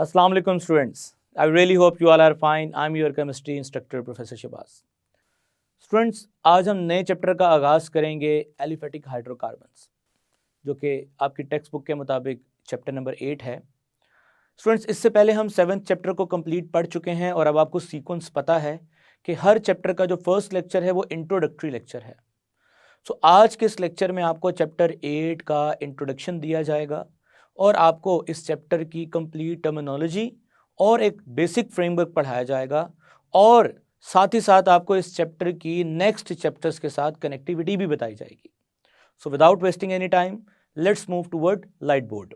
Assalamu alaikum students. I really hope you all are fine. I'm your chemistry instructor Professor Shahbaz. Students, आज हम नए chapter का आगाज़ करेंगे एलिफेटिक हाइड्रोकार्बन्स, जो कि आपकी टेक्स्ट बुक के मुताबिक चैप्टर नंबर 8 है। स्टूडेंट्स, इससे पहले हम 7th चैप्टर को कंप्लीट पढ़ चुके हैं और अब आपको सीक्वेंस पता है कि हर चैप्टर का जो फर्स्ट लेक्चर है वो इंट्रोडक्टरी लेक्चर है। सो आज के इस लेक्चर में आपको चैप्टर 8 का इंट्रोडक्शन दिया जाएगा और आपको इस चैप्टर की कंप्लीट टर्मिनोलॉजी और एक बेसिक फ्रेमवर्क पढ़ाया जाएगा और साथ ही साथ आपको इस चैप्टर की नेक्स्ट चैप्टर्स के साथ कनेक्टिविटी भी बताई जाएगी। So without wasting any time, let's move toward light board.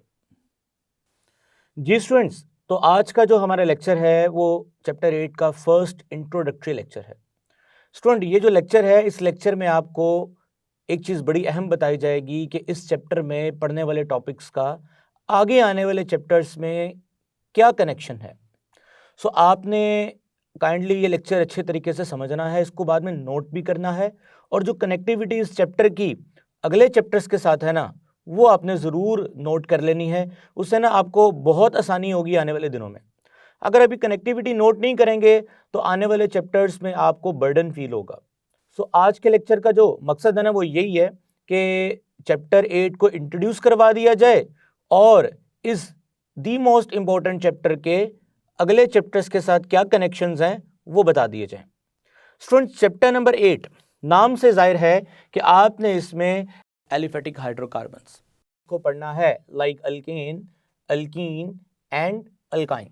जी स्टूडेंट्स, तो आज का जो हमारा लेक्चर है वो चैप्टर 8 का फर्स्ट इंट्रोडक्टरी लेक्चर है। स्टूडेंट, ये जो लेक्चर है, इस लेक्चर में आपको एक चीज़ बड़ी अहम बताई जाएगी कि इस चैप्टर में पढ़ने वाले टॉपिक्स का आगे आने वाले चैप्टर्स में क्या कनेक्शन है। सो आपने काइंडली ये लेक्चर अच्छे तरीके से समझना है, इसको बाद में नोट भी करना है और जो कनेक्टिविटी इस चैप्टर की अगले चैप्टर्स के साथ है ना, वो आपने ज़रूर नोट कर लेनी है। उससे ना आपको बहुत आसानी होगी आने वाले दिनों में। अगर अभी कनेक्टिविटी नोट नहीं करेंगे तो आने वाले चैप्टर्स में आपको बर्डन फील होगा। सो आज के लेक्चर का जो मकसद है ना वो यही है कि चैप्टर 8 को इंट्रोड्यूस करवा दिया जाए और इस दी मोस्ट इम्पॉर्टेंट चैप्टर के अगले चैप्टर्स के साथ क्या कनेक्शंस हैं वो बता दिए जाएं। स्टूडेंट्स, चैप्टर नंबर 8 नाम से जाहिर है कि आपने इसमें एलिफेटिक हाइड्रोकार्बन्स को पढ़ना है, like alkane, alkene and alkyne.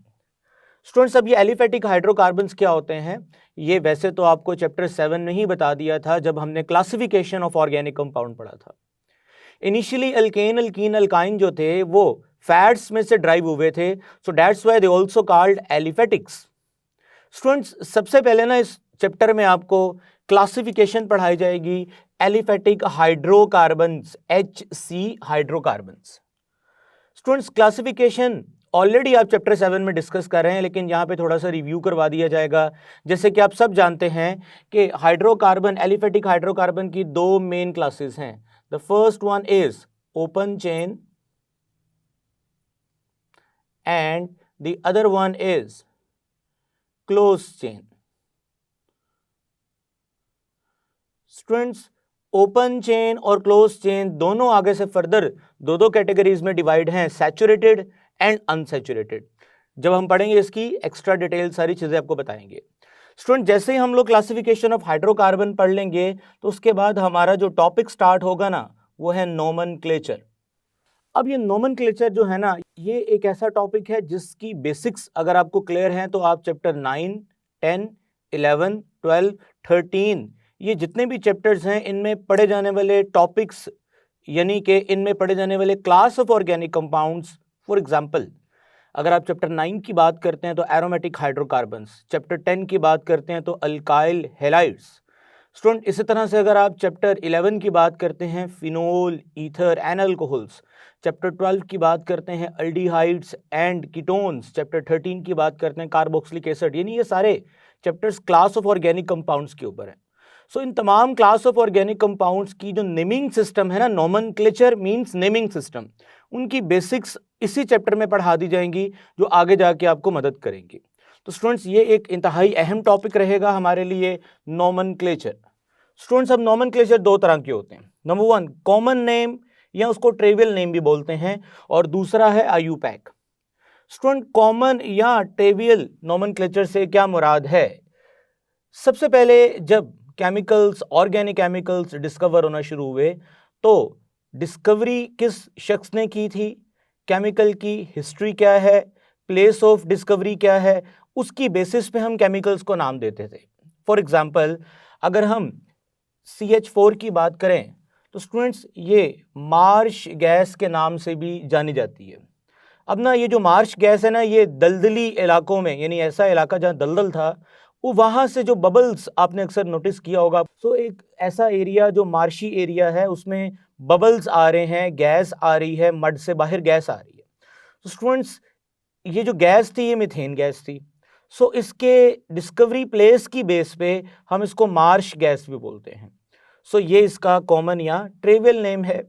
Students, अब ये एलिफेटिक हाइड्रोकार्बन्स क्या होते हैं ये वैसे तो आपको चैप्टर 7 में ही बता दिया था जब हमने क्लासिफिकेशन ऑफ ऑर्गेनिक कंपाउंड पढ़ा था। इनिशियली अल्केन, अल्कीन, अल्काइन जो थे वो फैट्स में से ड्राइव हुए थे, so that's why they also called aliphatics. Students, सबसे पहले ना इस चैप्टर में आपको क्लासिफिकेशन पढ़ाई जाएगी aliphatic hydrocarbons, HC hydrocarbons. Students, classification already आप चैप्टर 7 में डिस्कस कर रहे हैं, लेकिन यहाँ पे थोड़ा सा रिव्यू करवा दिया जाएगा। जैसे कि आप सब जानते हैं कि हाइड्रोकार्बन, एलिफेटिक हाइड्रोकार्बन की दो मेन क्लासेस हैं। The first one is open chain and the other one is closed chain. Students, open chain और क्लोज चेन दोनों आगे से फर्दर दो कैटेगरीज में डिवाइड हैं, सैचुरेटेड एंड अनसैचुरेटेड। जब हम पढ़ेंगे इसकी एक्स्ट्रा डिटेल सारी चीजें आपको बताएंगे। स्टूडेंट, जैसे ही हम लोग क्लासिफिकेशन ऑफ हाइड्रोकार्बन पढ़ लेंगे तो उसके बाद हमारा जो टॉपिक स्टार्ट होगा ना वो है नोमेनक्लेचर। अब ये नोमेनक्लेचर जो है ना, ये एक ऐसा टॉपिक है जिसकी बेसिक्स अगर आपको क्लियर हैं तो आप चैप्टर 9, 10, 11, 12, 13 ये जितने भी चैप्टर्स हैं इनमें पढ़े जाने वाले टॉपिक्स, यानी कि इनमें पढ़े जाने वाले class of organic compounds, for example अगर आप चैप्टर 9 की बात करते हैं तो एरोमेटिक हाइड्रोकार्बन्स, चैप्टर 10 की बात करते हैं तो अल्काइल हैलाइड्स। स्टूडेंट, इसी तरह से अगर आप चैप्टर 11 की बात करते हैं phenol, ether and alcohols, chapter 12 की बात करते हैं अल्डिहाइड्स एंड कीटोन्स, चैप्टर 13 की बात करते हैं कार्बोक्सिलिक एसिड, यानी ये सारे chapters class of organic compounds के ऊपर हैं। सो इन तमाम क्लास ऑफ ऑर्गेनिक कंपाउंड्स की जो नेमिंग सिस्टम है ना, नोमेनक्लेचर मींस नेमिंग सिस्टम, उनकी बेसिक्स इसी चैप्टर में पढ़ा दी जाएंगी जो आगे जाके आपको मदद करेंगी। तो स्टूडेंट्स, ये एक इंतहाई अहम टॉपिक रहेगा हमारे लिए, नोमेनक्लेचर। स्टूडेंट्स, अब नोमेनक्लेचर दो तरह के होते हैं। नंबर 1 कॉमन नेम या उसको ट्रिवियल नेम भी बोलते हैं और दूसरा है आईयूपैक। स्टूडेंट, कॉमन या ट्रिवियल नोमेनक्लेचर से क्या मुराद है? सबसे पहले जब केमिकल्स, ऑर्गेनिक केमिकल्स डिस्कवर होना शुरू हुए तो डिस्कवरी किस शख्स ने की थी, केमिकल की हिस्ट्री क्या है, प्लेस ऑफ डिस्कवरी क्या है, उसकी बेसिस पे हम केमिकल्स को नाम देते थे। फॉर एग्जाम्पल अगर हम CH4 की बात करें तो स्टूडेंट्स ये मार्श गैस के नाम से भी जानी जाती है। अब ना ये जो मार्श गैस है ना, ये दलदली इलाकों में, यानी ऐसा इलाका जहाँ दलदल था, वो वहाँ से जो बबल्स आपने अक्सर नोटिस किया होगा। सो एक ऐसा एरिया जो मार्शी एरिया है उसमें बबल्स आ रहे हैं, गैस आ रही है, मड से बाहर गैस आ रही है। तो स्टूडेंट्स, ये जो गैस थी ये मीथेन गैस थी। सो इसके डिस्कवरी प्लेस की बेस पे हम इसको मार्श गैस भी बोलते हैं। सो ये इसका कॉमन या ट्रिवियल नेम है।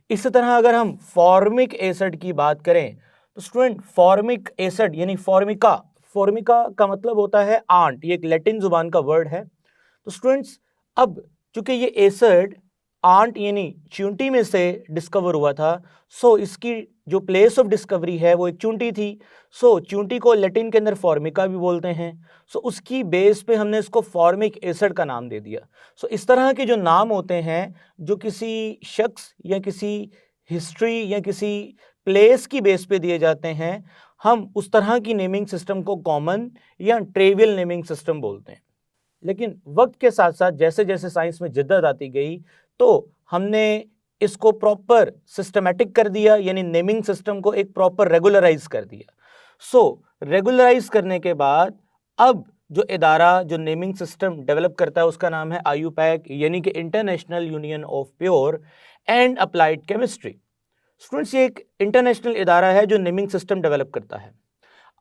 इसी तरह अगर हम फॉर्मिक एसिड की बात करें तो स्टूडेंट फॉर्मिक एसिड यानी फॉर्मिका, फॉर्मिका का मतलब होता है आंट, ये एक लैटिन जुबान का वर्ड है। तो स्टूडेंट्स अब चूंकि ये एसिड आंट यानी चूंटी में से डिस्कवर हुआ था, सो इसकी जो प्लेस ऑफ डिस्कवरी है वो एक चूंटी थी। सो चूंटी को लैटिन के अंदर फॉर्मिका भी बोलते हैं। सो उसकी बेस पे हमने इसको फॉर्मिक एसिड का नाम दे दिया। सो इस तरह के जो नाम होते हैं जो किसी शख्स या किसी हिस्ट्री या किसी प्लेस की बेस पे दिए जाते हैं, हम उस तरह की नेमिंग सिस्टम को कॉमन या ट्रिवियल नेमिंग सिस्टम बोलते हैं। लेकिन वक्त के साथ साथ जैसे जैसे साइंस में जिद्दत आती गई तो हमने इसको प्रॉपर सिस्टमैटिक कर दिया, यानी नेमिंग सिस्टम को एक प्रॉपर रेगुलराइज कर दिया। सो रेगुलराइज करने के बाद अब जो इदारा जो नेमिंग सिस्टम डेवलप करता है उसका नाम है IUPAC, यानी कि international union of pure and applied chemistry. Students ये एक इंटरनेशनल इदारा है जो नेमिंग सिस्टम डेवलप करता है।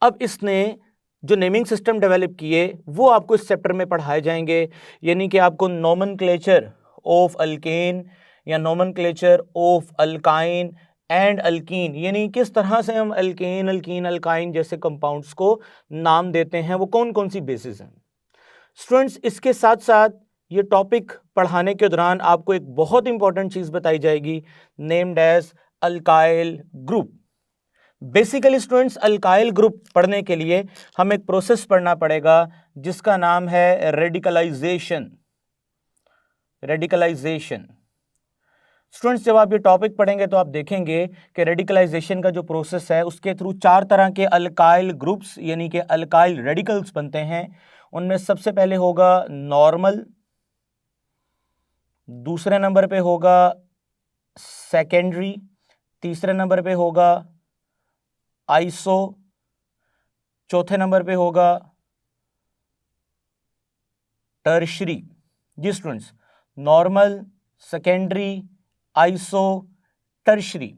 अब इसने जो नेमिंग सिस्टम डेवलप किए वो आपको इस चैप्टर में पढ़ाए जाएंगे, यानी कि आपको नोमेनक्लेचर ऑफ अल्केन या nomenclature of alkyne and alkyne, यानी किस तरह से हम अल्केन, अल्कीन, अल्काइन जैसे कंपाउंड्स को नाम देते हैं, वो कौन कौन सी बेसिस हैं। स्टूडेंट्स इसके साथ साथ ये टॉपिक पढ़ाने के दौरान आपको एक बहुत इंपॉर्टेंट चीज़ बताई जाएगी, named as alkyl group. Basically students alkyl group पढ़ने के लिए हमें एक प्रोसेस पढ़ना पड़ेगा जिसका नाम है रेडिकलाइजेशन। रेडिकलाइजेशन स्टूडेंट्स जब आप ये टॉपिक पढ़ेंगे तो आप देखेंगे कि रेडिकलाइजेशन का जो प्रोसेस है उसके थ्रू 4 तरह के अल्काइल ग्रुप्स यानी कि अल्काइल रेडिकल्स बनते हैं। उनमें सबसे पहले होगा नॉर्मल, दूसरे नंबर पे होगा सेकेंडरी, तीसरे नंबर पे होगा आइसो, चौथे नंबर पे होगा टर्शरी। जी students, normal, secondary, iso, tertiary.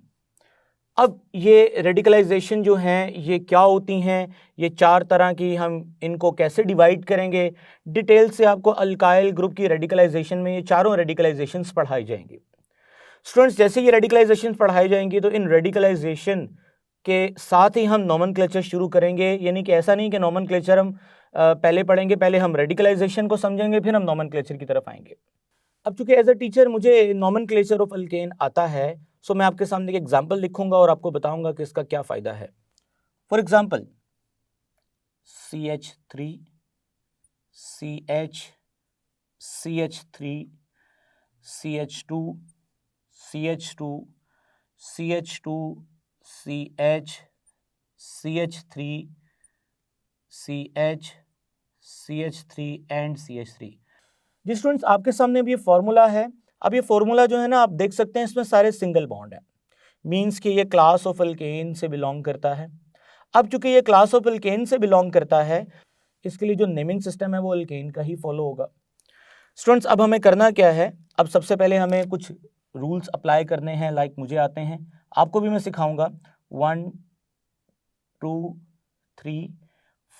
अब ये रेडिकलाइजेशन जो हैं ये क्या होती हैं, ये 4 तरह की, हम इनको कैसे डिवाइड करेंगे, डिटेल से आपको अल्काइल ग्रुप की रेडिकलाइजेशन में ये चारों रेडिकलाइजेशंस पढ़ाई जाएंगी। स्टूडेंट्स जैसे ये रेडिकलाइजेशन पढ़ाई जाएंगी तो इन रेडिकलाइजेशन के साथ ही हम नोमेनक्लेचर शुरू करेंगे, यानी कि ऐसा नहीं कि नोमेनक्लेचर हम पहले पढ़ेंगे, पहले हम रेडिकलाइजेशन को समझेंगे फिर हम नोमेनक्लेचर की तरफ आएंगे। अब चूंकि एज अ टीचर मुझे नोमेनक्लेचर ऑफ अल्केन आता है, सो मैं आपके सामने एक एग्जाम्पल लिखूंगा और आपको बताऊंगा कि इसका क्या फ़ायदा है। For example CH3, CH, CH3, CH2, CH2, CH2, CH, CH3, CH, CH3 and CH3। जी स्टूडेंट्स आपके सामने भी ये फॉर्मूला है। अब ये फॉर्मूला जो है ना आप देख सकते हैं इसमें सारे सिंगल बॉन्ड हैं, मीन्स कि ये क्लास ऑफ अल्केन से बिलोंग करता है। अब चूंकि ये क्लास ऑफ अल्केन से बिलोंग करता है इसके लिए जो नेमिंग सिस्टम है वो अल्केन का ही फॉलो होगा। स्टूडेंट्स अब हमें करना क्या है, अब सबसे पहले हमें कुछ रूल्स अप्लाई करने हैं, लाइक मुझे आते हैं, आपको भी मैं सिखाऊंगा। 1 2 3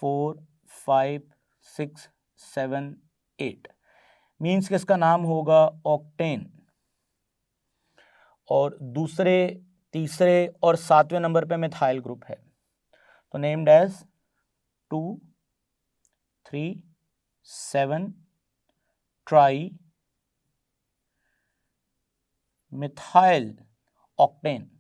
4 5 6 7 8 मीन्स कि इसका नाम होगा ऑक्टेन, और दूसरे, तीसरे और 7वें नंबर पे मिथाइल ग्रुप है, तो named as 2 3 7 trimethyl octane.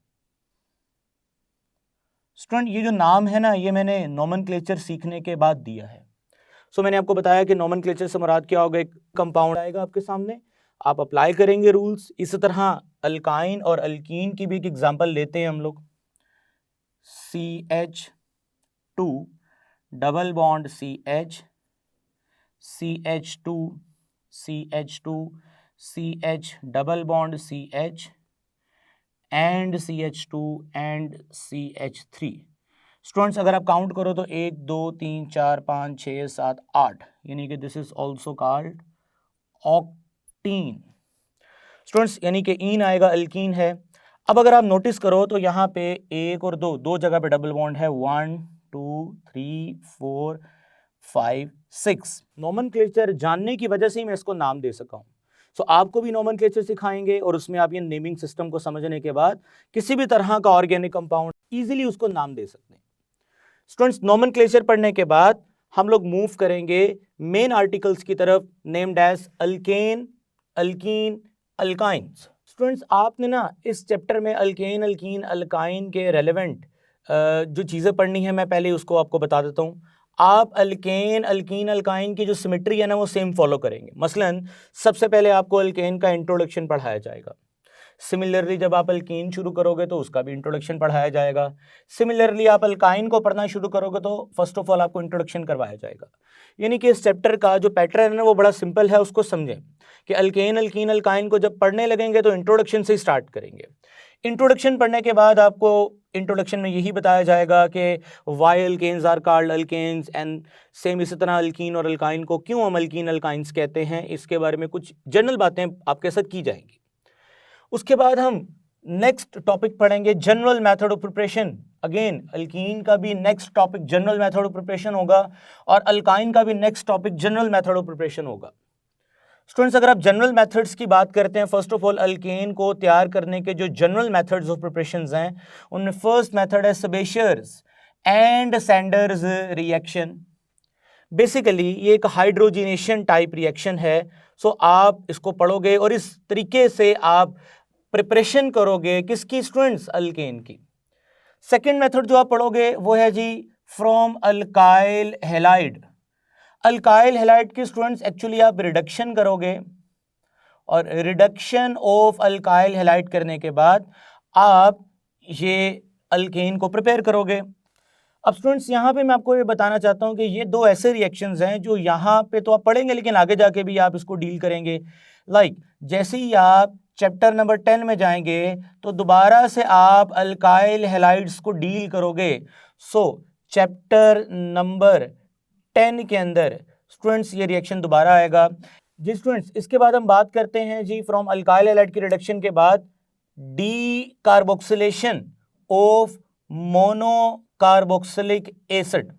Student ये जो नाम है ना ये मैंने नोमेनक्लेचर सीखने के बाद दिया है। सो मैंने आपको बताया कि नोमेनक्लेचर से मुराद क्या होगा, एक कंपाउंड आएगा आपके सामने, आप अप्लाई करेंगे रूल्स। इसी तरह अल्काइन और अल्कीन की भी एक एग्जांपल लेते हैं हम लोग। CH2 double bond CH, CH2, CH2, CH double bond CH and CH2 and CH3। Students अगर आप काउंट करो तो 1 2 3 4 5 6 7 8, यानी कि this is also called octane. Students यानी कि ईन आएगा, अल्कीन है। अब अगर आप नोटिस करो तो यहाँ पे 1 और 2 दो जगह पे डबल बॉन्ड है, 1 2 3 4 5 6। नोमेनक्लेचर जानने की वजह से ही मैं इसको नाम दे सका हूँ। सो आपको भी नोमेनक्लेचर सिखाएंगे और उसमें आप ये नेमिंग सिस्टम को समझने के बाद किसी भी तरह का ऑर्गेनिक कंपाउंड इजीली उसको नाम दे सकते हैं। स्टूडेंट्स, नोमेनक्लेचर पढ़ने के बाद हम लोग मूव करेंगे मेन आर्टिकल्स की तरफ, named as alkane, alkene, alkynes. Students, आपने ना इस चैप्टर में अल्केन, अल्कीन, अल्काइन के रेलेवेंट जो चीज़ें पढ़नी है, मैं पहले उसको आपको बता देता हूँ। आप अल्केन, अल्कीन, अल्काइन की जो सिमेट्री है ना, वो सेम फॉलो करेंगे। मसलन सबसे पहले आपको अल्केन का इंट्रोडक्शन पढ़ाया जाएगा। सिमिलरली जब आप अल्कीन शुरू करोगे तो उसका भी इंट्रोडक्शन पढ़ाया जाएगा। सिमिलरली आप अल्काइन को पढ़ना शुरू करोगे तो फर्स्ट ऑफ ऑल आपको इंट्रोडक्शन करवाया जाएगा। यानी कि इस चैप्टर का जो पैटर्न है ना, वो बड़ा सिंपल है। उसको समझें कि अल्केन, अल्कीन, अल्काइन को जब पढ़ने लगेंगे तो इंट्रोडक्शन से स्टार्ट करेंगे। इंट्रोडक्शन पढ़ने के बाद आपको इंट्रोडक्शन में यही बताया जाएगा कि why alkanes are called alkanes, and same इसी तरह अल्कीन और अल्काइन को क्यों हम अल्कीन अल्काइंस कहते हैं, इसके बारे में कुछ जनरल बातें आपके साथ की जाएंगी। उसके बाद हम नेक्स्ट टॉपिक पढ़ेंगे general method of preparation. Again alkene का भी next topic general method of preparation होगा और अल्काइन का भी next topic general method of preparation होगा। स्टूडेंट्स, अगर आप जनरल मेथड्स की बात करते हैं, फर्स्ट ऑफ ऑल अल्केन को तैयार करने के जो जनरल मेथड्स ऑफ प्रिपरेशंस हैं, उनमें फर्स्ट मेथड है सेबेशियर्स एंड सैंडर्स रिएक्शन। बेसिकली ये एक हाइड्रोजिनेशन टाइप रिएक्शन है। सो आप इसको पढ़ोगे और इस तरीके से आप प्रिपरेशन करोगे किसकी स्टूडेंट्स, अल्केन की। सेकेंड मेथड जो आप पढ़ोगे वो है जी from alkyl halide. Alkyl halide की स्टूडेंट्स एक्चुअली आप रिडक्शन करोगे और रिडक्शन ऑफ अल्काइल हैलाइड करने के बाद आप ये अल्केन को प्रिपेयर करोगे। अब स्टूडेंट्स, यहाँ पे मैं आपको ये बताना चाहता हूँ कि ये दो ऐसे रिएक्शंस हैं जो यहाँ पे तो आप पढ़ेंगे लेकिन आगे जाके भी आप इसको डील करेंगे। लाइक जैसे ही आप चैप्टर नंबर 10 में जाएंगे तो दोबारा से आप अल्काइल हैलाइड्स को डील करोगे। सो चैप्टर नंबर 10 के अंदर स्टूडेंट्स ये रिएक्शन दोबारा आएगा जी। स्टूडेंट्स, इसके बाद हम बात करते हैं जी फ्रॉम अल्काइल हैलाइड की रिडक्शन के बाद D carboxylation of mono carboxylic acid.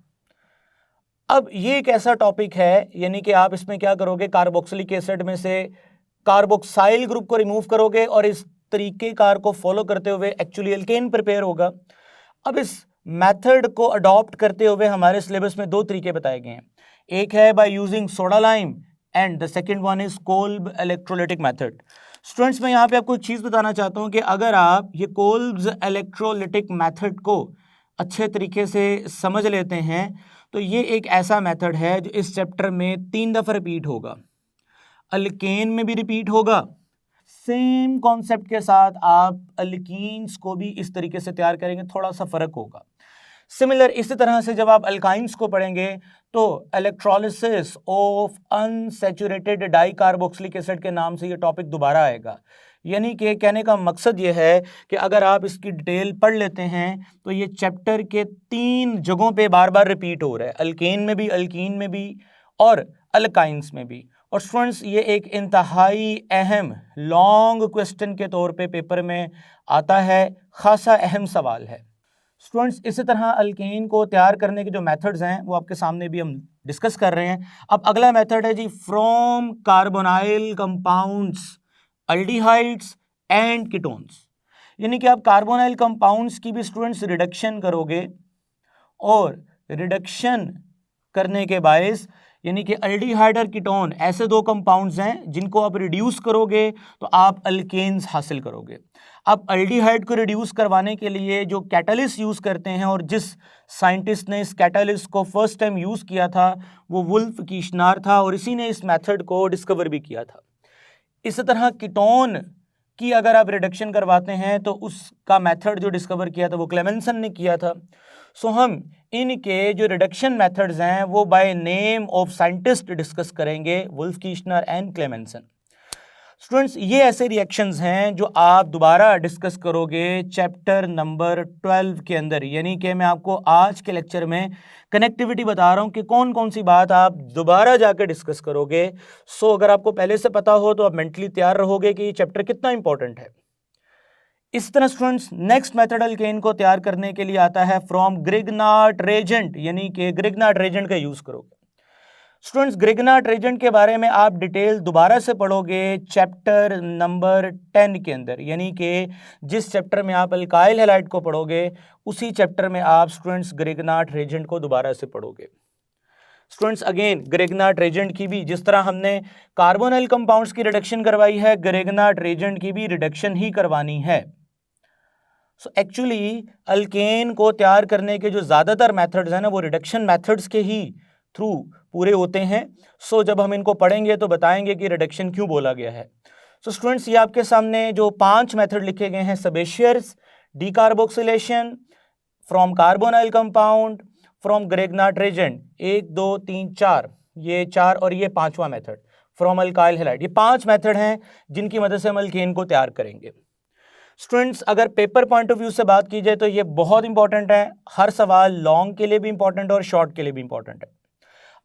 अब ये एक ऐसा टॉपिक है, यानी कि आप इसमें क्या करोगे, कार्बोक्सिलिक एसिड में से कार्बोक्साइल ग्रुप को रिमूव करोगे और इस तरीके कार को फॉलो करते हुए एक्चुअली अल्केन प्रिपेयर होगा। अब इस मेथड को अडॉप्ट करते हुए हमारे सिलेबस में दो तरीके बताए गए हैं। एक है by using soda lime and the second one is Kolb electrolytic method. Students, मैं यहाँ पे आपको एक चीज़ बताना चाहता हूँ कि अगर आप ये कोल्ब्स इलेक्ट्रोलिटिक मेथड को अच्छे तरीके से समझ लेते हैं तो ये एक ऐसा मेथड है जो इस चैप्टर में 3 दफ़ा रिपीट होगा। अल्केन में भी रिपीट होगा, सेम कॉन्सेप्ट के साथ आप अल्कीन्स को भी इस तरीके से तैयार करेंगे, थोड़ा सा फ़र्क होगा। सिमिलर इसी तरह से जब आप अल्काइंस को पढ़ेंगे तो electrolysis of unsaturated dicarboxylic acid के नाम से ये टॉपिक दोबारा आएगा। यानी कि कहने का मकसद ये है कि अगर आप इसकी डिटेल पढ़ लेते हैं तो ये चैप्टर के 3 जगहों पे बार बार रिपीट हो रहा है, अल्केन में भी, अल्कीन में भी और अल्काइंस में भी। और स्टूडेंट्स, ये एक इंतहाई अहम लॉन्ग क्वेश्चन के तौर पे पेपर में आता है, खासा अहम सवाल है। स्टूडेंट्स, इसी तरह अल्केन को तैयार करने के जो मेथड्स हैं वो आपके सामने भी हम डिस्कस कर रहे हैं। अब अगला मेथड है जी from carbonyl compounds, aldehydes and ketones. यानी कि आप कार्बोनाइल कंपाउंड्स की भी स्टूडेंट्स रिडक्शन करोगे और रिडक्शन करने के बायस यानी कि अल्डिहाइड और कीटोन ऐसे दो कंपाउंड्स हैं जिनको आप रिड्यूस करोगे तो आप अल्केन्स हासिल करोगे। आप अल्डिहाइड को रिड्यूस करवाने के लिए जो कैटालिस्ट यूज़ करते हैं और जिस साइंटिस्ट ने इस कैटालिस्ट को फर्स्ट टाइम यूज़ किया था वो वुल्फ कीशनार था और इसी ने इस मेथड को डिस्कवर भी किया था। इसी तरह कीटोन की अगर आप रिडक्शन करवाते हैं तो उसका मेथड जो डिस्कवर किया था वो क्लेमेंसन ने किया था। सो हम इनके जो रिडक्शन मेथड्स हैं वो by name of scientist discuss करेंगे, वुल्फ कीशनर एंड क्लेमेंसन। स्टूडेंट्स, ये ऐसे रिएक्शंस हैं जो आप दोबारा डिस्कस करोगे चैप्टर नंबर 12 के अंदर। यानी कि मैं आपको आज के लेक्चर में कनेक्टिविटी बता रहा हूँ कि कौन कौन सी बात आप दोबारा जाकर डिस्कस करोगे। सो अगर आपको पहले से पता हो तो आप मेंटली तैयार रहोगे कि ये चैप्टर कितना इंपॉर्टेंट है। इस तरह स्टूडेंट्स, नेक्स्ट मेथड अल्केन को तैयार करने के लिए आता है फ्रॉम ग्रिग्नार्ड रेजेंट, यानी कि ग्रिग्नार्ड रेजेंट का यूज़ करोगे। स्टूडेंट्स ग्रिग्नार्ड रीजेंट के बारे में आप डिटेल दोबारा से पढ़ोगे चैप्टर नंबर 10 के अंदर, यानी कि जिस चैप्टर में आप अल्काइल हैलाइड को पढ़ोगे उसी चैप्टर में आप स्टूडेंट्स ग्रिग्नार्ड रीजेंट को दोबारा से पढ़ोगे। स्टूडेंट्स अगेन ग्रिग्नार्ड रीजेंट की भी जिस तरह हमने कार्बोनिल कंपाउंड्स की रिडक्शन करवाई है, ग्रिग्नार्ड रीजेंट की भी रिडक्शन ही करवानी है। सो एक्चुअली अल्केन को तैयार करने के जो ज़्यादातर मेथड्स हैं ना वो रिडक्शन मेथड्स के ही थ्रू पूरे होते हैं। सो जब हम इनको पढ़ेंगे तो बताएंगे कि रिडक्शन क्यों बोला गया है। सो स्टूडेंट्स ये आपके सामने जो 5 मेथड लिखे गए हैं, Sabatier's, decarboxylation, from carbonyl compound, from Grignard reagent, 1 2 3 4, ये 4 और ये 5वां मेथड फ्रॉम अल्काइल हैलाइड। ये 5 मेथड हैं जिनकी मदद से हम अल्केन को तैयार करेंगे। स्टूडेंट्स अगर पेपर पॉइंट ऑफ व्यू से बात की जाए तो ये बहुत इंपॉर्टेंट है, हर सवाल लॉन्ग के लिए भी इंपॉर्टेंट है और शॉर्ट के लिए भी इंपॉर्टेंट है।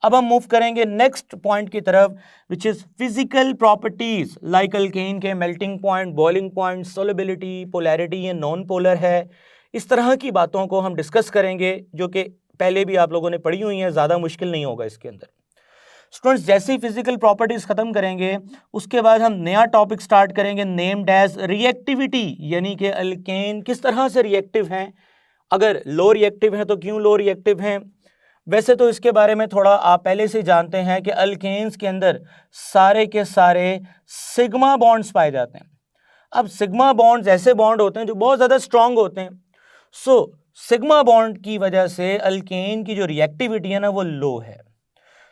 अब हम मूव करेंगे नेक्स्ट पॉइंट की तरफ, which is physical properties like alkane के melting point, boiling point, solubility, polarity, ये नॉन पोलर है। इस तरह की बातों को हम डिस्कस करेंगे जो कि पहले भी आप लोगों ने पढ़ी हुई हैं, ज़्यादा मुश्किल नहीं होगा इसके अंदर। स्टूडेंट्स जैसे ही फिजिकल प्रॉपर्टीज खत्म करेंगे उसके बाद हम नया टॉपिक स्टार्ट करेंगे नेम्ड एज रिएक्टिविटी, यानी कि अल्केन किस तरह से रिएक्टिव हैं, अगर लो रिएक्टिव हैं तो क्यों लो रिएक्टिव हैं। वैसे तो इसके बारे में थोड़ा आप पहले से जानते हैं कि अल्केन्स के अंदर सारे के सारे सिग्मा बॉन्ड्स पाए जाते हैं। अब सिग्मा बॉन्ड्स ऐसे बॉन्ड होते हैं जो बहुत ज़्यादा स्ट्रांग होते हैं। सो सिग्मा बॉन्ड की वजह से अल्केन की जो रिएक्टिविटी है ना वो लो है।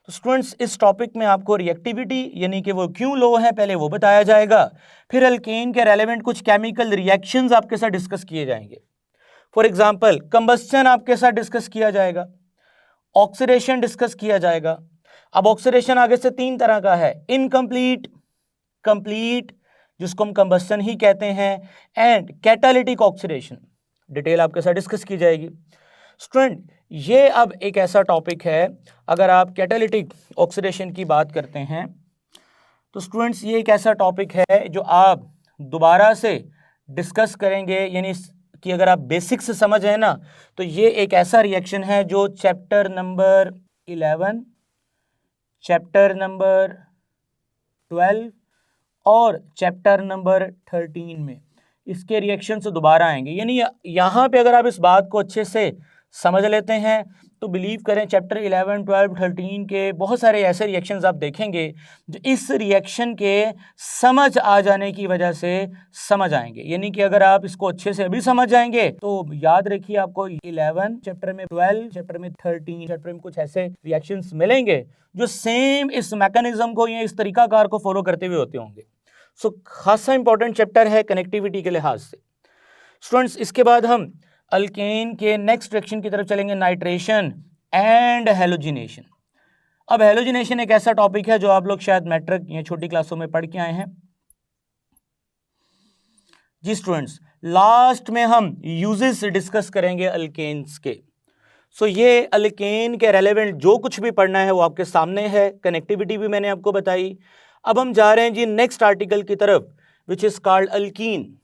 तो स्टूडेंट्स इस टॉपिक में आपको रिएक्टिविटी यानी कि वो क्यों लो है पहले वो बताया जाएगा, फिर अल्केन के रेलेवेंट कुछ केमिकल रिएक्शंस आपके साथ डिस्कस किए जाएंगे। फॉर एग्जांपल कंबस्शन आपके साथ डिस्कस किया जाएगा, ऑक्सीडेशन डिस्कस किया जाएगा। अब ऑक्सीडेशन आगे से 3 तरह का है, इनकम्प्लीट, कंप्लीट जिसको हम कंबस्शन ही कहते हैं, एंड कैटालिटिक ऑक्सीडेशन, डिटेल आपके साथ डिस्कस की जाएगी। स्टूडेंट ये अब एक ऐसा टॉपिक है, अगर आप कैटालिटिक ऑक्सीडेशन की बात करते हैं तो स्टूडेंट्स ये एक ऐसा टॉपिक है जो आप दोबारा से डिस्कस करेंगे, यानी कि अगर आप बेसिक से समझ हैं ना तो ये एक ऐसा रिएक्शन है जो चैप्टर नंबर 11, चैप्टर नंबर 12 और चैप्टर नंबर 13 में इसके रिएक्शन से दोबारा आएंगे। यानी यहाँ पे अगर आप इस बात को अच्छे से समझ लेते हैं तो बिलीव करें चैप्टर 11, 12, 13 के बहुत सारे ऐसे रिएक्शंस आप देखेंगे जो इस रिएक्शन के समझ आ जाने की वजह से समझ आएंगे। यानी कि अगर आप इसको अच्छे से अभी समझ जाएंगे तो याद रखिए आपको 11 चैप्टर में, 12 चैप्टर में, 13 चैप्टर में कुछ ऐसे रिएक्शंस मिलेंगे जो सेम इस मैकेनिज्म को या इस तरीकाकार को फॉलो करते हुए होते होंगे। सो खासा इंपॉर्टेंट चैप्टर है कनेक्टिविटी के लिहाज से। स्टूडेंट्स इसके बाद हम अल्केन के नेक्स्ट रिएक्शन की तरफ चलेंगे, नाइट्रेशन एंड हेलोजिनेशन। अब हेलोजिनेशन एक ऐसा टॉपिक है जो आप लोग शायद मैट्रिक या छोटी क्लासों में पढ़ के आए हैं। जी स्टूडेंट्स लास्ट में हम यूजेस डिस्कस करेंगे अल्केन्स के। सो ये अल्केन के रेलेवेंट जो कुछ भी पढ़ना है वो आपके सामने है, कनेक्टिविटी भी मैंने आपको बताई। अब हम जा रहे हैं जी नेक्स्ट आर्टिकल की तरफ विच इज कॉल्ड अल्कीन।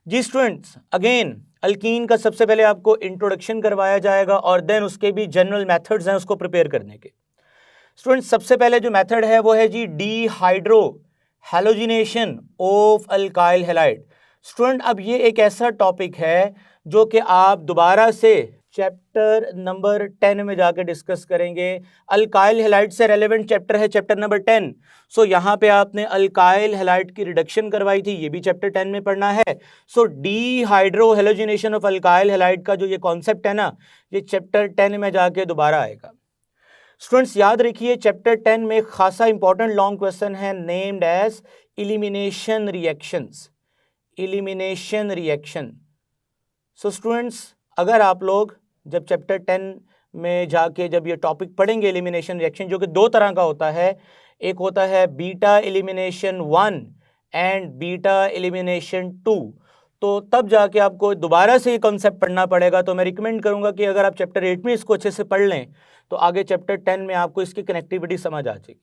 जी स्टूडेंट्स अगेन अल्कीन का सबसे पहले आपको इंट्रोडक्शन करवाया जाएगा और देन उसके भी जनरल मेथड्स हैं उसको प्रिपेयर करने के। स्टूडेंट्स सबसे पहले जो मेथड है वो है जी dehydro halogenation of alkyl halide. Student अब ये एक ऐसा टॉपिक है जो कि आप दोबारा से चैप्टर नंबर 10 में जाकर डिस्कस करेंगे। अल्काइल हैलाइड से रेलेवेंट चैप्टर है चैप्टर नंबर 10। सो यहाँ पे आपने अल्काइल हैलाइड की रिडक्शन करवाई थी, ये भी चैप्टर 10 में पढ़ना है। So dehydro halogenation of alkyl halide का जो ये कॉन्सेप्ट है ना ये चैप्टर 10 में जाके दोबारा आएगा। स्टूडेंट्स याद रखिए चैप्टर 10 में खासा इंपॉर्टेंट लॉन्ग क्वेश्चन है named as elimination reactions, elimination reaction. So students अगर आप लोग जब चैप्टर 10 में जाके जब ये टॉपिक पढ़ेंगे एलिमिनेशन रिएक्शन, जो कि 2 तरह का होता है, एक होता है beta elimination 1 and beta elimination 2, तो तब जाके आपको दोबारा से ये कॉन्सेप्ट पढ़ना पड़ेगा। तो मैं रिकमेंड करूंगा कि अगर आप चैप्टर 8 में इसको अच्छे से पढ़ लें तो आगे चैप्टर 10 में आपको इसकी कनेक्टिविटी समझ आ जाएगी।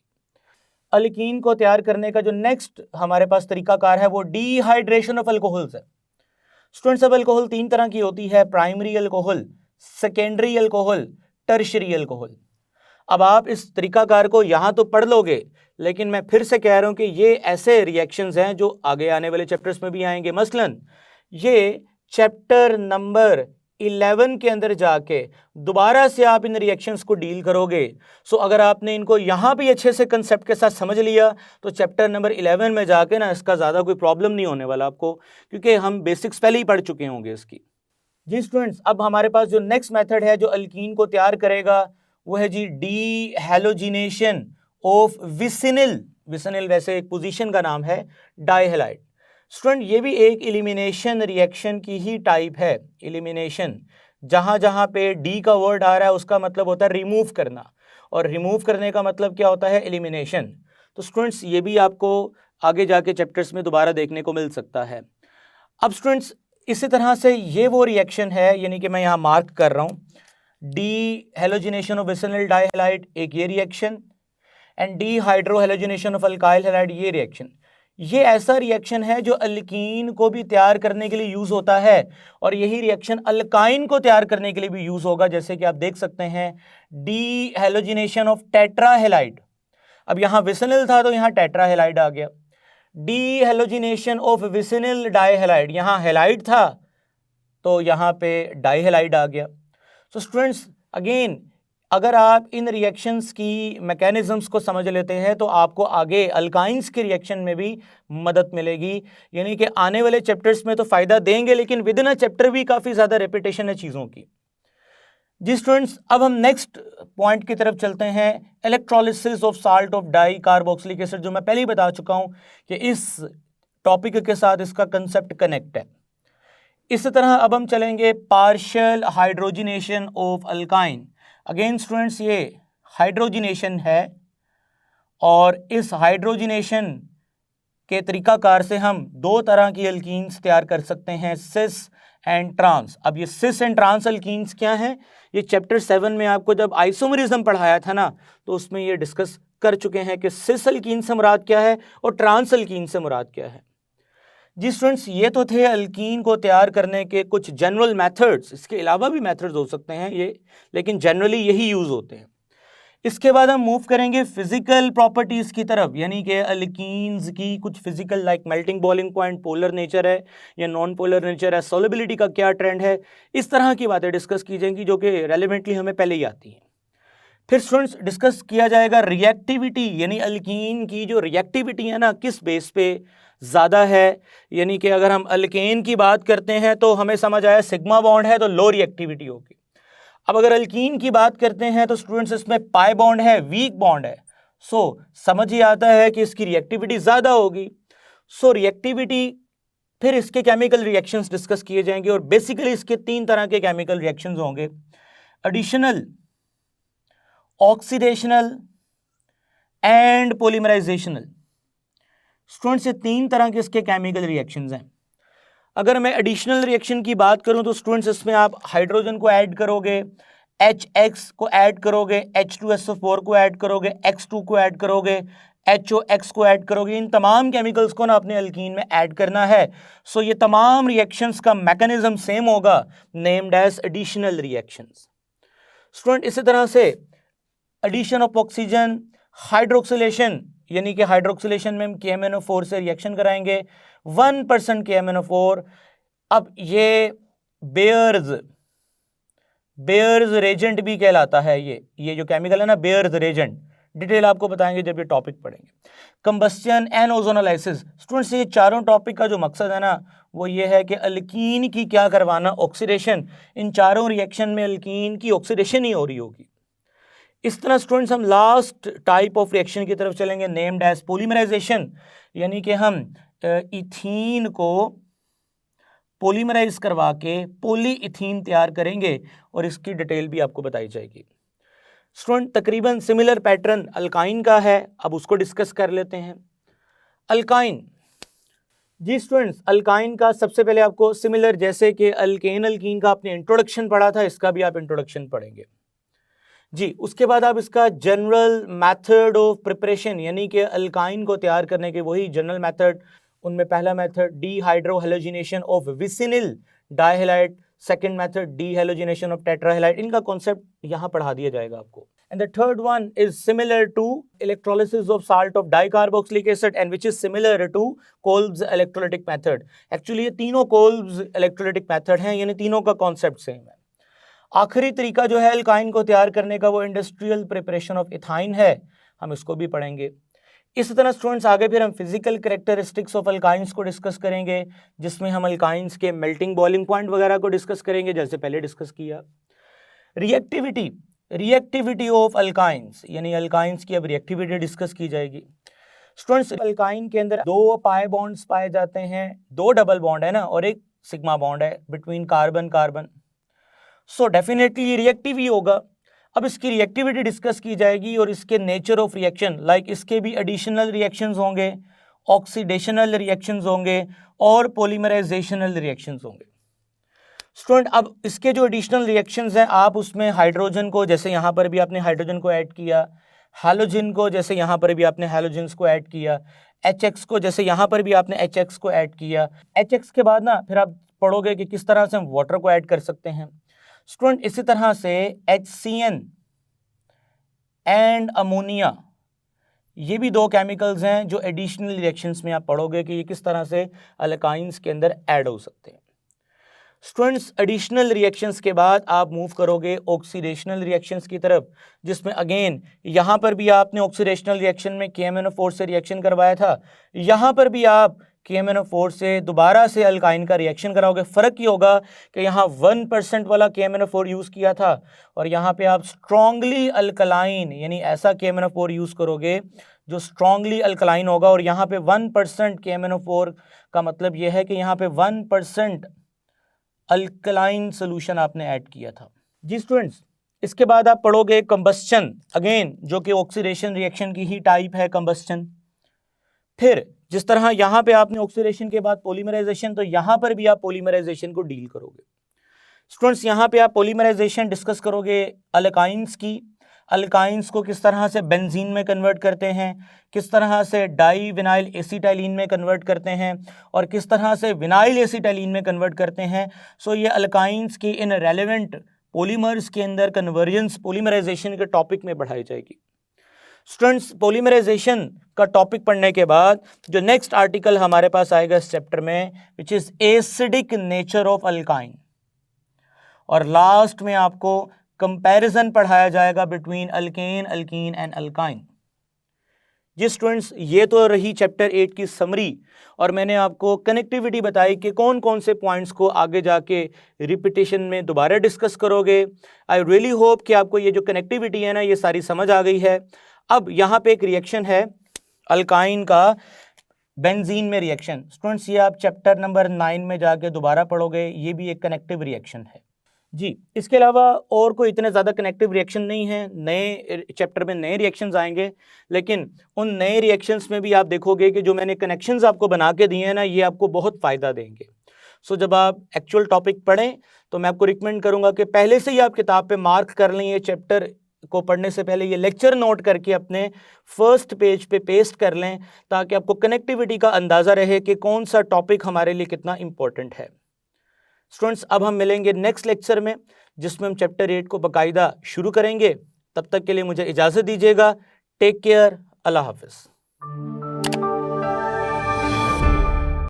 अल्कीन को तैयार करने का जो नेक्स्ट हमारे पास तरीकाकार है वो डीहाइड्रेशन ऑफ अल्कोहल्स है। स्टूडेंट्स अब अल्कोहल 3 तरह की होती है, primary alcohol, secondary alcohol, tertiary alcohol. अब आप इस तरीकाकार को यहाँ तो पढ़ लोगे, लेकिन मैं फिर से कह रहा हूँ कि ये ऐसे रिएक्शंस हैं जो आगे आने वाले चैप्टर्स में भी आएंगे। मसलन ये चैप्टर नंबर 11 के अंदर जाके दोबारा से आप इन रिएक्शंस को डील करोगे। सो अगर आपने इनको यहाँ भी अच्छे से कंसेप्ट के साथ समझ लिया तो चैप्टर नंबर 11 में जाके ना इसका ज़्यादा कोई प्रॉब्लम नहीं होने वाला आपको, क्योंकि हम बेसिक्स पहले ही पढ़ चुके होंगे इसकी। जी स्टूडेंट्स, अब हमारे पास जो नेक्स्ट मेथड है जो अल्कीन को तैयार करेगा वो है जी डी हैलोजिनेशन ऑफ विसिनिल। विसिनिल वैसे एक पोजीशन का नाम है, डाइहैलाइड। स्टूडेंट ये भी एक एलिमिनेशन रिएक्शन की ही टाइप है। एलिमिनेशन, जहां जहां पे डी का वर्ड आ रहा है उसका मतलब होता है रिमूव करना, और रिमूव करने का मतलब क्या होता है? एलिमिनेशन। तो स्टूडेंट्स ये भी आपको आगे जाके चैप्टर्स में दोबारा देखने को मिल सकता है। अब स्टूडेंट्स इसी तरह से ये वो रिएक्शन है, यानी कि मैं यहाँ मार्क कर रहा हूँ, डी हैलोजिनेशन ऑफ विसिनिल डाइहैलाइड एक ये reaction, and D hydro halogenation of alkyl halide ये रिएक्शन। ये ऐसा रिएक्शन है जो अल्कीन को भी तैयार करने के लिए यूज होता है, और यही रिएक्शन अल्काइन को तैयार करने के लिए भी यूज होगा। जैसे कि आप देख सकते हैं डी हैलोजिनेशन ऑफ टेट्राहैलाइड। अब यहाँ विसिनिल था तो यहाँ टेट्राहैलाइड आ गया। डी हैलोजिनेशन ऑफ विसिनिल डाइहैलाइड, यहाँ हैलाइड था तो यहाँ पे डाइहैलाइड आ गया। सो स्टूडेंट्स अगेन अगर आप इन रिएक्शंस की मैकेनिज्म्स को समझ लेते हैं तो आपको आगे अल्काइंस के रिएक्शन में भी मदद मिलेगी, यानी कि आने वाले चैप्टर्स में तो फ़ायदा देंगे, लेकिन विद इन अ चैप्टर भी काफ़ी ज़्यादा रेपिटेशन है चीज़ों की। जी स्टूडेंट्स, अब हम नेक्स्ट पॉइंट की तरफ चलते हैं, electrolysis of salt of di carboxylic acid, जो मैं पहले ही बता चुका हूँ कि इस टॉपिक के साथ इसका कंसेप्ट कनेक्ट है। इसी तरह अब हम चलेंगे partial hydrogenation of alkyne. Again students ये हाइड्रोजिनेशन है, और इस हाइड्रोजिनेशन के तरीकाकार से हम दो तरह की अल्कीन्स तैयार कर सकते हैं, सिस एंड ट्रांस। अब ये सिस एंड ट्रांस अल्कीन्स क्या हैं? ये चैप्टर 7 में आपको जब आइसोमरिज्म पढ़ाया था ना, तो उसमें ये डिस्कस कर चुके हैं कि सिस अल्कीन से मुराद क्या है और ट्रांस अल्कीन से मुराद क्या है। जी स्टूडेंट्स, ये तो थे अल्कीन को तैयार करने के कुछ जनरल मेथड्स। इसके अलावा भी मेथड्स हो सकते हैं ये, लेकिन जनरली यही यूज होते हैं। इसके बाद हम मूव करेंगे फिजिकल प्रॉपर्टीज की तरफ, यानी कि अल्कीन्स की कुछ physical, like melting boiling point, polar nature है या नॉन पोलर नेचर है, सॉल्युबिलिटी का क्या ट्रेंड है, इस तरह की बातें डिस्कस की जाएंगी जो कि रेलिवेंटली हमें पहले ही आती हैं। फिर स्टूडेंट्स डिस्कस किया जाएगा रिएक्टिविटी, यानी अल्कीन की जो रिएक्टिविटी है ना किस बेस पे ज़्यादा है। यानी कि अगर हम अल्केन की बात करते हैं तो हमें समझ आया सिग्मा बॉन्ड है तो लो रिएक्टिविटी होगी। अब अगर अल्कीन की बात करते हैं तो स्टूडेंट्स इसमें पाई बॉन्ड है, वीक बॉन्ड है, सो समझ ही आता है कि इसकी रिएक्टिविटी ज़्यादा होगी। सो रिएक्टिविटी, फिर इसके केमिकल रिएक्शंस डिस्कस किए जाएंगे, और बेसिकली इसके 3 तरह के केमिकल रिएक्शंस होंगे, एडिशनल, ऑक्सीडेशनल एंड पॉलीमराइजेशनल। स्टूडेंट्स ये 3 तरह के इसके केमिकल रिएक्शंस हैं। अगर मैं एडिशनल रिएक्शन की बात करूं तो स्टूडेंट्स इसमें आप हाइड्रोजन को ऐड करोगे, HX को ऐड करोगे, H2SO4 को ऐड करोगे, X2 को ऐड करोगे, HOX को ऐड करोगे। इन तमाम केमिकल्स को ना अपने अल्कीन में ऐड करना है। सो ये तमाम रिएक्शंस का मैकेनिज्म सेम होगा, named as additional reactions. Student इसी तरह से एडिशन ऑफ ऑक्सीजन, हाइड्रोक्सिलेशन, यानी कि हाइड्रोक्सिलेशन में हम KMnO4 से रिएक्शन कराएंगे, 1% KMnO4। अब ये बेयर्स रेजेंट भी कहलाता है। ये जो केमिकल है ना, बेयर्स रेजेंट, डिटेल आपको बताएंगे जब ये टॉपिक पढ़ेंगे। Combustion and ozonolysis. स्टूडेंट्स ये चारों टॉपिक का जो मकसद है ना वो ये है कि अल्कीन की क्या करवाना, ऑक्सीडेशन। इन चारों रिएक्शन में अल्कीन की ऑक्सीडेशन ही हो रही होगी। इस तरह स्टूडेंट्स हम लास्ट टाइप ऑफ रिएक्शन की तरफ चलेंगे, नेम्ड एज पॉलीमराइजेशन, यानी कि हम इथीन को पॉलीमराइज करवा के पॉलीइथीन तैयार करेंगे, और इसकी डिटेल भी आपको बताई जाएगी। स्टूडेंट तकरीबन सिमिलर पैटर्न अल्काइन का है, अब उसको डिस्कस कर लेते हैं। अल्काइन, जी स्टूडेंट्स अल्काइन का सबसे पहले आपको सिमिलर, जैसे कि अल्केन अल्कीन का आपने इंट्रोडक्शन पढ़ा था, इसका भी आप इंट्रोडक्शन पढ़ेंगे जी। उसके बाद आप इसका जनरल मेथड ऑफ प्रिपरेशन, यानी कि अल्काइन को तैयार करने के वही जनरल मेथड, उनमें पहला method de hydro halogenation of vicinal dihalide, second method de halogenation of tetrahalide. इनका कॉन्सेप्ट यहाँ पढ़ा दिया जाएगा आपको। and the third one is similar to electrolysis of salt of dicarboxylic acid and which is similar to Kolb's electrolytic method. Actually ये तीनों Kolb's electrolytic method हैं, यानी तीनों का कॉन्सेप्ट सेम है। आखिरी तरीका जो है अल्काइन को तैयार करने का वो इंडस्ट्रियल प्रिपरेशन ऑफ इथाइन है, हम इसको भी पढ़ेंगे। इसी तरह स्टूडेंट्स आगे फिर हम फिजिकल कैरेक्टरिस्टिक्स ऑफ अल्काइंस को डिस्कस करेंगे, जिसमें हम अल्काइंस के मेल्टिंग बॉइलिंग पॉइंट वगैरह को डिस्कस करेंगे, जैसे पहले डिस्कस किया। रिएक्टिविटी ऑफ अल्काइंस, यानी अल्काइंस की अब रिएक्टिविटी डिस्कस की जाएगी। स्टूडेंट्स अल्काइन के अंदर 2 पाई बॉन्ड्स पाए जाते हैं, 2 डबल बॉन्ड है ना, और एक सिग्मा बॉन्ड है between carbon carbon. So definitely reactive ही होगा। अब इसकी रिएक्टिविटी डिस्कस की जाएगी और इसके नेचर ऑफ रिएक्शन, लाइक इसके भी एडिशनल रिएक्शंस होंगे, ऑक्सीडेशनल रिएक्शंस होंगे और पॉलीमराइजेशनल रिएक्शंस होंगे। स्टूडेंट अब इसके जो एडिशनल रिएक्शंस हैं, आप उसमें हाइड्रोजन को, जैसे यहाँ पर भी आपने हाइड्रोजन को ऐड किया, हैलोजन को जैसे यहाँ पर भी आपने हैलोजन्स को ऐड किया, HX को जैसे यहाँ पर भी आपने HX को ऐड किया। HX के बाद ना फिर आप पढ़ोगे कि किस तरह से हम वाटर को ऐड कर सकते हैं। स्टूडेंट इसी तरह से HCN एंड अमोनिया, ये भी 2 केमिकल्स हैं जो एडिशनल रिएक्शंस में आप पढ़ोगे कि ये किस तरह से अल्काइंस के अंदर ऐड हो सकते हैं। स्टूडेंट्स एडिशनल रिएक्शंस के बाद आप मूव करोगे ऑक्सीडेशनल रिएक्शंस की तरफ, जिसमें अगेन यहाँ पर भी आपने ऑक्सीडेशनल रिएक्शन में KMnO4 से रिएक्शन करवाया था, यहाँ पर भी आप KMnO4 से दोबारा से अल्काइन का रिएक्शन कराओगे। फ़र्क ये होगा कि यहाँ 1% वाला KMnO4 यूज़ किया था और यहाँ पे आप स्ट्रॉन्गली अल्कलाइन, यानी ऐसा KMnO4 यूज़ करोगे जो स्ट्रॉन्गली अल्कलाइन होगा। और यहाँ पे 1% KMnO4 का मतलब ये है कि यहाँ पे 1% अल्कलाइन सोल्यूशन आपने ऐड किया था। जी स्टूडेंट्स, इसके बाद आप पढ़ोगे कंबस्चन, अगेन जो कि ऑक्सीडेशन रिएक्शन की ही टाइप है कंबस्चन। फिर जिस तरह यहाँ पे आपने ऑक्सीडेशन के बाद पॉलीमराइजेशन, तो यहाँ पर भी आप पॉलीमराइजेशन को डील करोगे। स्टूडेंट्स यहाँ पे आप पॉलीमराइजेशन डिस्कस करोगे अल्काइंस की, अल्काइंस को किस तरह से बेंजीन में कन्वर्ट करते हैं, किस तरह से डाई विनाइल एसिटाइलिन में कन्वर्ट करते हैं और किस तरह से विनाइल एसिटाइलिन में कन्वर्ट करते हैं। सो ये अल्काइंस की इन रेलेवेंट पॉलीमर्स के अंदर कन्वर्जेंस पॉलीमराइजेशन के टॉपिक में पढ़ाई जाएगी। स्टूडेंट्स पॉलीमराइजेशन का टॉपिक पढ़ने के बाद जो नेक्स्ट आर्टिकल हमारे पास आएगा इस चैप्टर में, which is acidic nature of alkyne, और लास्ट में आपको कंपैरिजन पढ़ाया जाएगा between alkane, alkene and alkyne. जी स्टूडेंट्स, ये तो रही चैप्टर 8 की समरी, और मैंने आपको कनेक्टिविटी बताई कि कौन कौन से पॉइंट्स को आगे जाके रिपीटेशन में दोबारा डिस्कस करोगे। आई रियली होप कि आपको ये जो कनेक्टिविटी है ना, ये सारी समझ आ गई है। अब यहाँ पे एक रिएक्शन है अल्काइन का बेंजीन में रिएक्शन। स्टूडेंट्स ये आप चैप्टर नंबर 9 में जाके दोबारा पढ़ोगे, ये भी एक कनेक्टिव रिएक्शन है। जी, इसके अलावा और कोई इतने ज़्यादा कनेक्टिव रिएक्शन नहीं है। नए चैप्टर में नए रिएक्शंस आएंगे, लेकिन उन नए रिएक्शंस में भी आप देखोगे कि जो मैंने कनेक्शंस आपको बना के दिए हैं ना, ये आपको बहुत फ़ायदा देंगे। सो जब आप एक्चुअल टॉपिक पढ़ें तो मैं आपको रिकमेंड करूँगा कि पहले से ही आप किताब पे मार्क कर लें, ये चैप्टर को पढ़ने से पहले ये लेक्चर नोट करके अपने फर्स्ट पेज पे पेस्ट कर लें, ताकि आपको कनेक्टिविटी का अंदाज़ा रहे कि कौन सा टॉपिक हमारे लिए कितना इम्पोर्टेंट है। स्टूडेंट्स अब हम मिलेंगे नेक्स्ट लेक्चर में, जिसमें हम चैप्टर 8 को बाकायदा शुरू करेंगे। तब तक के लिए मुझे इजाज़त दीजिएगा। टेक केयर, अल्लाह हाफिज़।